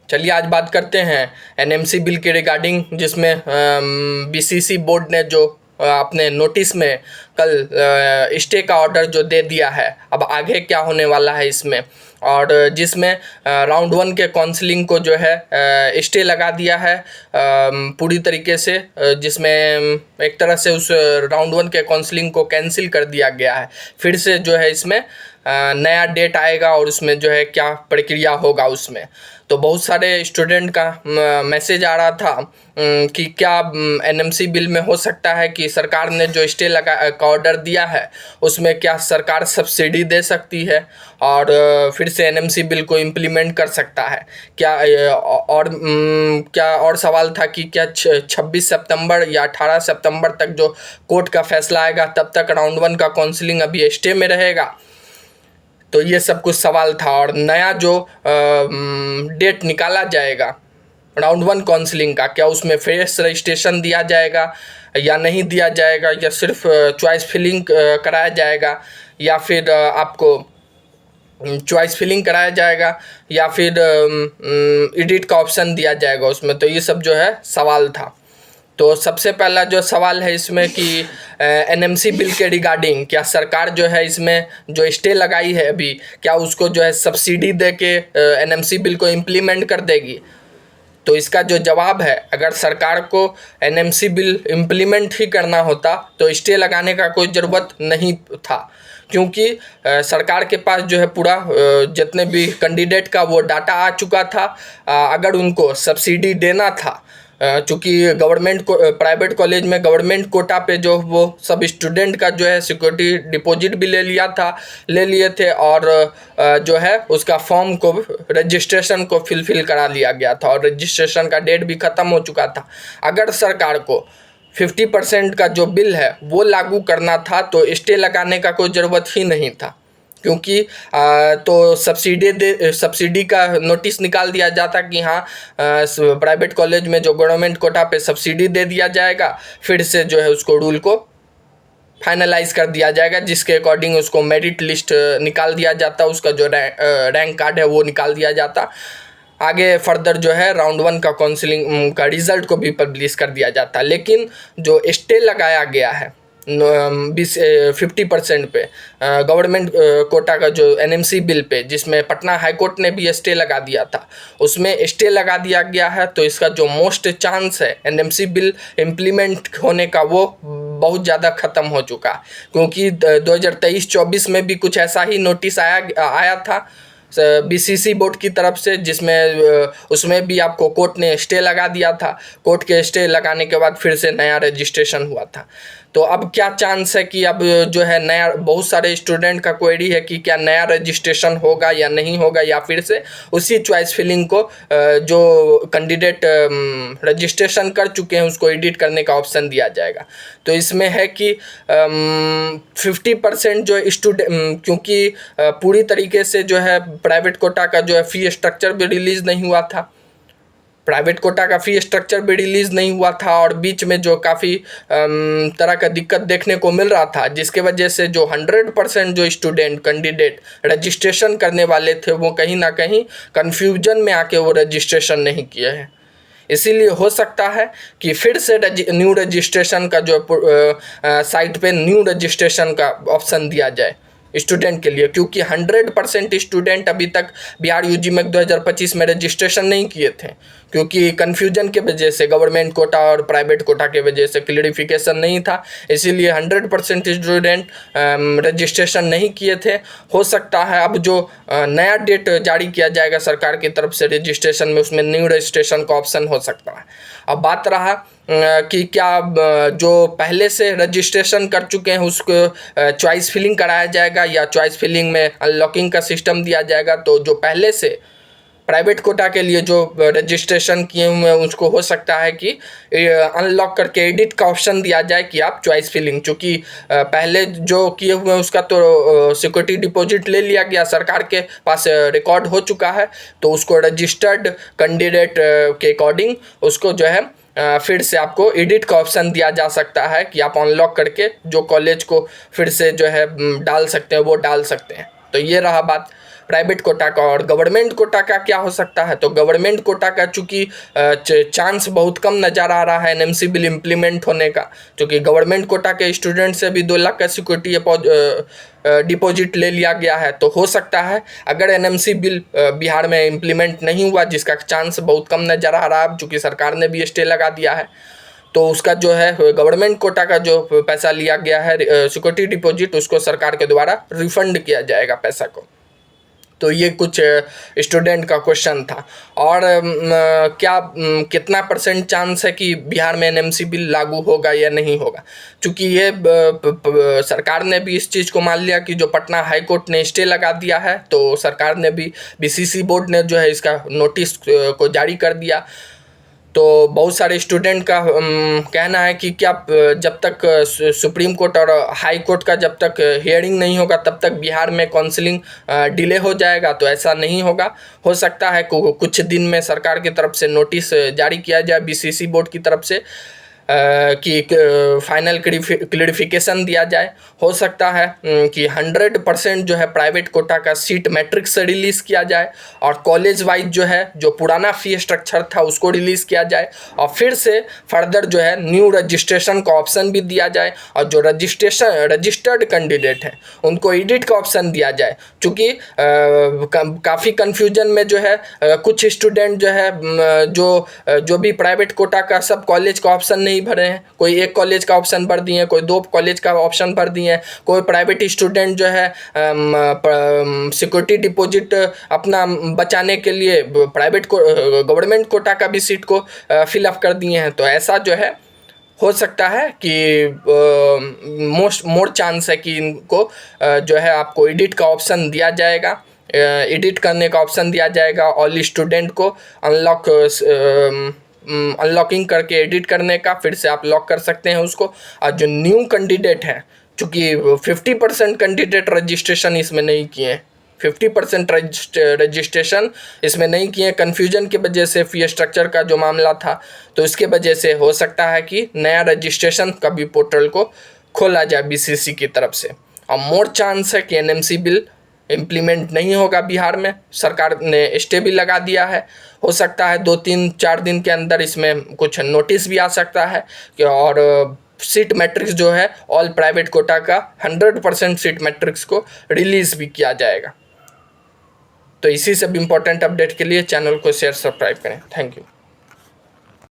चलिए आज बात करते हैं एनएमसी बिल के रिगार्डिंग, जिसमें बीसीसी बोर्ड ने जो अपने नोटिस में कल स्टे का ऑर्डर जो दे दिया है। अब आगे क्या होने वाला है इसमें, और जिसमें राउंड 1 के काउंसलिंग को जो है स्टे लगा दिया है पूरी तरीके से, जिसमें एक तरह से उस राउंड 1 के काउंसलिंग को कैंसिल कर दिया गया है। फिर से जो है इसमें नया डेट आएगा और उसमें जो है क्या प्रक्रिया होगा उसमें। तो बहुत सारे स्टूडेंट का मैसेज आ रहा था कि क्या एनएमसी बिल में हो सकता है कि सरकार ने जो स्टे लगा का ऑर्डर दिया है उसमें क्या सरकार सब्सिडी दे सकती है और फिर से एनएमसी बिल को इम्प्लीमेंट कर सकता है क्या। और क्या और सवाल था कि क्या 26 सितंबर या 18 सितंबर तक जो कोर्ट का फैसला आएगा तब तक राउंड 1 का काउंसलिंग अभी स्टे में रहेगा। तो ये सब कुछ सवाल था। और नया जो डेट निकाला जाएगा राउंड 1 काउंसलिंग का, क्या उसमें फ्रेश रजिस्ट्रेशन दिया जाएगा या नहीं दिया जाएगा, या सिर्फ चॉइस फिलिंग कराया जाएगा, या फिर आपको चॉइस फिलिंग कराया जाएगा, या फिर एडिट का ऑप्शन दिया जाएगा उसमें। तो ये सब जो है सवाल था। तो सबसे पहला जो सवाल है इसमें कि एनएमसी बिल के रिगार्डिंग क्या सरकार जो है इसमें जो स्टे लगाई है अभी, क्या उसको जो है सब्सिडी दे के एनएमसी बिल को इम्प्लीमेंट कर देगी। तो इसका जो जवाब है, अगर सरकार को एनएमसी बिल इम्प्लीमेंट ही करना होता तो स्टे लगाने का कोई ज़रूरत नहीं था, क्योंकि सरकार के पास जो है पूरा जितने भी कैंडिडेट का वो डाटा आ चुका था। अगर उनको सब्सिडी देना था, चूँकि गवर्नमेंट को प्राइवेट कॉलेज में गवर्नमेंट कोटा पे जो वो सब स्टूडेंट का जो है सिक्योरिटी डिपॉजिट भी ले लिए थे, और जो है उसका फॉर्म को रजिस्ट्रेशन को फिल करा लिया गया था और रजिस्ट्रेशन का डेट भी ख़त्म हो चुका था। अगर सरकार को 50% का जो बिल है वो लागू करना था तो स्टे लगाने का कोई ज़रूरत ही नहीं था, क्योंकि तो सब्सिडी का नोटिस निकाल दिया जाता कि हाँ प्राइवेट कॉलेज में जो गवर्नमेंट कोटा पे सब्सिडी दे दिया जाएगा, फिर से जो है उसको रूल को फाइनलाइज कर दिया जाएगा, जिसके अकॉर्डिंग उसको मेरिट लिस्ट निकाल दिया जाता, उसका जो रैंक कार्ड है वो निकाल दिया जाता। आगे फर्दर जो है राउंड 1 का काउंसलिंग का रिज़ल्ट को भी पब्लिश कर दिया जाता। लेकिन जो स्टे लगाया गया है 50% पे गवर्नमेंट कोटा का जो एनएमसी बिल पे, जिसमें पटना हाई कोर्ट ने भी स्टे लगा दिया था, उसमें स्टे लगा दिया गया है। तो इसका जो मोस्ट चांस है एनएमसी बिल इम्प्लीमेंट होने का वो बहुत ज़्यादा ख़त्म हो चुका, क्योंकि 2023-24 में भी कुछ ऐसा ही नोटिस आया था बीसीसी बोर्ड की तरफ से, जिसमें उसमें भी आपको कोर्ट ने स्टे लगा दिया था। कोर्ट के स्टे लगाने के बाद फिर से नया रजिस्ट्रेशन हुआ था। तो अब क्या चांस है कि अब जो है नया, बहुत सारे स्टूडेंट का क्वेरी है कि क्या नया रजिस्ट्रेशन होगा या नहीं होगा, या फिर से उसी चॉइस फिलिंग को जो कैंडिडेट रजिस्ट्रेशन कर चुके हैं उसको एडिट करने का ऑप्शन दिया जाएगा। तो इसमें है कि 50% जो स्टूडेंट, क्योंकि पूरी तरीके से जो है प्राइवेट कोटा का जो है फ़ी स्ट्रक्चर भी रिलीज़ नहीं हुआ था, प्राइवेट कोटा का फ़ी स्ट्रक्चर भी रिलीज़ नहीं हुआ था, और बीच में जो काफ़ी तरह का दिक्कत देखने को मिल रहा था, जिसके वजह से जो 100% जो स्टूडेंट कैंडिडेट रजिस्ट्रेशन करने वाले थे वो कहीं ना कहीं कन्फ्यूजन में आके वो रजिस्ट्रेशन नहीं किए हैं। इसीलिए हो सकता है कि फिर से न्यू रजिस्ट्रेशन का जो साइट पे न्यू रजिस्ट्रेशन का ऑप्शन दिया जाए स्टूडेंट के लिए, क्योंकि 100% स्टूडेंट अभी तक बिहार यूजीमेक 2025 में रजिस्ट्रेशन नहीं किए थे, क्योंकि कन्फ्यूजन के वजह से गवर्नमेंट कोटा और प्राइवेट कोटा के वजह से क्लियरिफिकेशन नहीं था। इसीलिए 100% स्टूडेंट रजिस्ट्रेशन नहीं किए थे। हो सकता है अब जो नया डेट जारी किया जाएगा सरकार की तरफ से रजिस्ट्रेशन में, उसमें न्यू रजिस्ट्रेशन का ऑप्शन हो सकता है। अब बात रहा कि क्या जो पहले से रजिस्ट्रेशन कर चुके हैं उसको चॉइस फिलिंग कराया जाएगा या चॉइस फिलिंग में अनलॉकिंग का सिस्टम दिया जाएगा। तो जो पहले से प्राइवेट कोटा के लिए जो रजिस्ट्रेशन किए हुए हैं उसको हो सकता है कि अनलॉक करके एडिट का ऑप्शन दिया जाए कि आप चॉइस फिलिंग, चूँकि पहले जो किए हुए हैं उसका तो सिक्योरिटी डिपॉजिट ले लिया गया, सरकार के पास रिकॉर्ड हो चुका है, तो उसको रजिस्टर्ड कैंडिडेट के अकॉर्डिंग उसको जो है फिर से आपको एडिट का ऑप्शन दिया जा सकता है कि आप अनलॉक करके जो कॉलेज को फिर से जो है डाल सकते हैं वो डाल सकते हैं। तो ये रहा बात। प्राइवेट कोटा का। और गवर्नमेंट कोटा का क्या हो सकता है, तो गवर्नमेंट कोटा का चूँकि चांस बहुत कम नज़र आ रहा है एनएमसी बिल इम्प्लीमेंट होने का, क्योंकि गवर्नमेंट कोटा के स्टूडेंट से भी 2 लाख का सिक्योरिटी डिपॉजिट ले लिया गया है। तो हो सकता है अगर एनएमसी बिल बिहार में इम्प्लीमेंट नहीं हुआ, जिसका चांस बहुत कम नज़र आ रहा है चूँकि सरकार ने भी स्टे लगा दिया है, तो उसका जो है गवर्नमेंट कोटा का जो पैसा लिया गया है सिक्योरिटी डिपॉजिट, उसको सरकार के द्वारा रिफंड किया जाएगा पैसा को। तो ये कुछ स्टूडेंट का क्वेश्चन था। और कितना % चांस है कि बिहार में एनएमसी बिल लागू होगा या नहीं होगा, क्योंकि ये सरकार ने भी इस चीज़ को मान लिया कि जो पटना हाई कोर्ट ने स्टे लगा दिया है, तो सरकार ने भी बीसीसी बोर्ड ने जो है इसका नोटिस को जारी कर दिया। तो बहुत सारे स्टूडेंट का कहना है कि क्या जब तक सुप्रीम कोर्ट और हाई कोर्ट का जब तक हियरिंग नहीं होगा तब तक बिहार में काउंसलिंग डिले हो जाएगा। तो ऐसा नहीं होगा, हो सकता है कुछ दिन में सरकार की तरफ से नोटिस जारी किया जाए बीसीसी बोर्ड की तरफ से कि फाइनल क्लियरिफिकेशन दिया जाए। हो सकता है कि 100% जो है प्राइवेट कोटा का सीट मैट्रिक्स रिलीज़ किया जाए और कॉलेज वाइज जो है जो पुराना फी स्ट्रक्चर था उसको रिलीज़ किया जाए, और फिर से फर्दर जो है न्यू रजिस्ट्रेशन का ऑप्शन भी दिया जाए, और जो रजिस्टर्ड कैंडिडेट हैं उनको एडिट का ऑप्शन दिया जाए। चूँकि काफ़ी कन्फ्यूजन में जो है कुछ स्टूडेंट जो है जो भी प्राइवेट कोटा का सब कॉलेज का ऑप्शन नहीं भरे हैं, कोई एक कॉलेज का ऑप्शन भर दिए, कोई 2 कॉलेज का ऑप्शन भर दिए, कोई प्राइवेट स्टूडेंट जो है सिक्योरिटी डिपॉजिट अपना बचाने के लिए प्राइवेट को गवर्नमेंट कोटा का भी सीट को फिलअप कर दिए हैं। तो ऐसा जो है हो सकता है कि मोर चांस है कि इनको जो है आपको एडिट का ऑप्शन दिया जाएगा, एडिट करने का ऑप्शन दिया जाएगा ऑल स्टूडेंट को अनलॉकिंग करके एडिट करने का, फिर से आप लॉक कर सकते हैं उसको। और जो न्यू कैंडिडेट हैं, चूँकि 50% कैंडिडेट रजिस्ट्रेशन इसमें नहीं किए हैं, 50% रजिस्ट्रेशन इसमें नहीं किए, कन्फ्यूजन की वजह से फी स्ट्रक्चर का जो मामला था, तो इसके वजह से हो सकता है कि नया रजिस्ट्रेशन का भी पोर्टल को खोला जाए बीसीसी की तरफ से। और मोर चांस है कि एनएमसी बिल इम्प्लीमेंट नहीं होगा बिहार में, सरकार ने स्टे भी लगा दिया है। हो सकता है 2-3-4 दिन के अंदर इसमें कुछ नोटिस भी आ सकता है कि और सीट मैट्रिक्स जो है ऑल प्राइवेट कोटा का 100% सीट मैट्रिक्स को रिलीज़ भी किया जाएगा। तो इसी सब इम्पोर्टेंट अपडेट के लिए चैनल को शेयर सब्सक्राइब करें। Thank you.